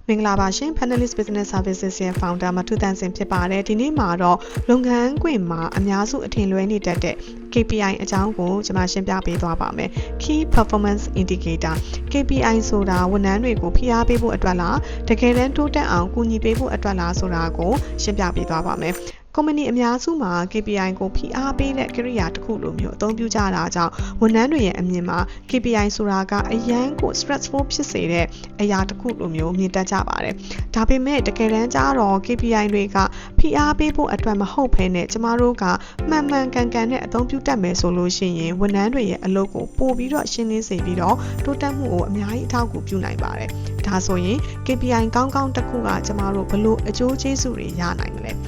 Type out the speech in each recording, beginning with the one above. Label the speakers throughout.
Speaker 1: မင်္ဂလာပါရှင် Panelist Business Services ရဲ့ Founder မထုတန်စင်ဖြစ်ပါတယ်ဒီနေ့မှာတော့လုပ်ငန်းခွင်မှာအများစုအထင်လွဲနေတတ်တဲ့ KPI အကြောင်းကိုကျွန်မရှင်းပြပေးသွားပါမယ် Key Performance Indicator KPI ဆိုတာဝန်ထမ်းတွေကိုဖိအားပေးဖို့အတွက်လားတကယ်တမ်းတိုးတက်အောင်ကူညီပေးဖို့အတွက်လားဆိုတာကိုရှင်းပြပေးသွားပါမယ်ကုမ္ပဏီအများစုမှာ KPI ကိုဖိအားပေးတဲ့ကိရိယာတစ်ခုလိုမျိုးအသုံးပြုကြတာကြောင့်ဝန်ထမ်းတွေရဲ့အမြင်မှာ KPI ဆိုတာကအရန်ကို stressful ဖြစ်စေတဲ့အရာတစ်ခုလိုမျိုးမြင်တတ်ကြပါတယ်။ဒါပေမဲ့တကယ်တမ်းကျတော့ KPI တွေကဖိအားပေးဖို့အတွက်မဟုတ်ဘဲနဲ့ကျမတို့ကမှန်မှန်ကန်ကန်နဲ့အသုံးပြုတတ်မယ်ဆိုလို့ရှိရင်ဝန်ထမ်းတွေရဲ့အလုပ်ကိုပို့ပြီးတော့ရှင်းလင်းစေပြီးတော့တိုးတက်မှုကိုအများကြီးအထောက်အကူပြုနိုင်ပါတယ်။ဒါဆိုရင် KPI ကောင်းကောင်းတစ်ခုကကျမတို့ဘလို့အကျိုးကျေးဇူးတွေရနိုင်မလဲ။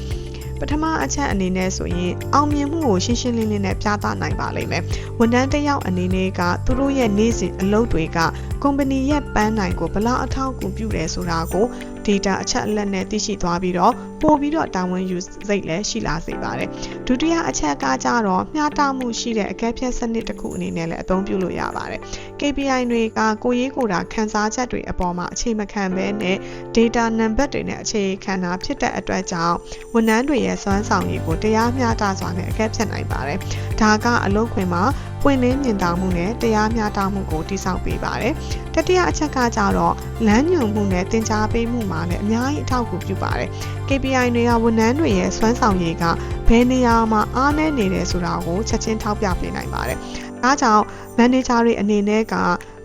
Speaker 1: ပထမအချက်အနေနဲ့ဆိုရင်အောင်မြင်မှုကိုရှင်းရှင်းလင်းလင်းနဲ့ပြသနိုင်ပါလိမ့်မယ်။ဝန်ထမ်းတစ်ယောက်အနေနဲ့ကသူတို့ရဲ့နေ့စဉ်အလုပ်တွေကကုမ္ပဏီရဲ့ပန်းနိုင်ကိုဘလောက်အထောက်အကူပြုတယ်ဆိုတာကို data အချက်အလက်နဲ့သိရှိသွားပြီးတော့ပို့ပြီးတော့တာဝန်ယူစိတ်လည်းရှိလာစေပါတယ်။ဒုတိယအချက်ကကြတော့မျှတမှုရှိတဲ့အကဲဖြတ်စနစ်တစ်ခုအနေနဲ့လည်းအသုံးပြုလို့ရပါတယ်။ KPI တွေကကိုရေးကိုယ်တာခန်းစားချက်တွေအပေါ်မှာအခြေမခံဘဲနဲ့ data နံပါတ်တွေနဲ့အခြေခံတာဖြစ်တဲ့အတွက်ကြောင့်ဝန်ထမ်းတွေရဲ့စွမ်းဆောင်ရည်ကိုတရားမျှတစွာနဲ့အကဲဖြတ်နိုင်ပါတယ်။ဒါကအလုပ်ခွင်မှာပွင့်လင်းမြင်သာမှုနဲ့တရားမျှတမှုကိုတည်ဆောက်ပေးပါတယ်။တတိယအချက်ကကြတော့လမ်းညွှန်မှုနဲ့သင်ကြားပေးမှုမှာလည်းအများကြီးအထောက်အကူပြုပါတယ်။ KPI တွေကဝန်ထမ်းတွေရဲ့စွမ်းဆောင်ရည်ကဘယ်နေရာမှာအားနည်းနေတယ်ဆိုတာကိုချက်ချင်းထောက်ပြပေးနိုင်ပါတယ်။ဒါကြောင့် manager တွေအနေနဲ့က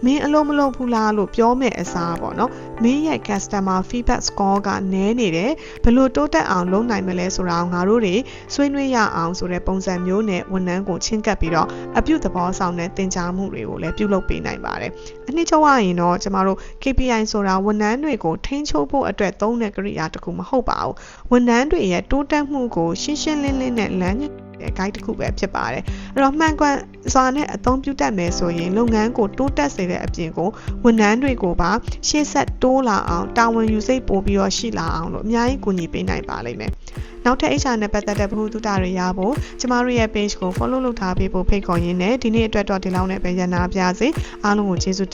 Speaker 1: မင်းအလုပ်မလုပ်ဘူးလားလို့ပြောမယ်အစားပေါ့နော်မင်းရဲ့ customer feedback score ကနည်းနေတယ်ဘယ်လိုတိုးတက်အောင်လုပ်နိုင်မလဲဆိုတာကိုငါတို့တွေဆွေးနွေးရအောင်ဆိုတဲ့ပုံစံမျိုးနဲ့ဝန်ထမ်းကိုချင်းကပ်ပြီးတော့အပြုသဘောဆောင်တဲ့သင်ကြားမှုတွေကိုလည်းပြုလုပ်ပေးနိုင်ပါတယ်အနှစ်ချုပ်ရရင်တော့ကျမတို့ KPI ဆိုတာဝန်ထမ်းတွေကိုထိန်းချုပ်ဖို့အတွက်သုံးတဲ့ကိရိယာတစ်ခုမဟုတ်ပါဘူးဝန်ထမ်းတွေရဲ့တိုးတက်မှုကိုရှင်းရှင်းလင်းလင်းနဲ့လမ်းညွှန်guide တစ်ခုပဲဖြစ်ပါတယ်အဲ့တော့မှန်ကန်စွာနဲ့အသုံးပြုတတ်မယ်ဆိုရင်လုပ်ငန်းကိုတိုးတက်စေတဲ့အပြင်ကိုဝန်ထမ်းတွေကိုပါရှေ့ဆက်တိုးလာအောင်တာဝန်ယူစိတ်ပို့ပြီးတော့ရှိလာအောင်လို့အများကြီးကူညီပေးနိုင်ပါလိမ့်မယ်နောက်ထပ် HR နဲ့ပတ်သက်တဲ့ဗဟုသုတတွေရဖို့ကျမတို့ရဲ့ page ကို follow လုပ်ထားပေးဖို့ဖိတ်ခေါ်ရင်းနဲ့ဒီနေ့အတွက်တော့ဒီလောက်နဲ့ပဲရနာပါရစေအားလုံးကိုကျေးဇူး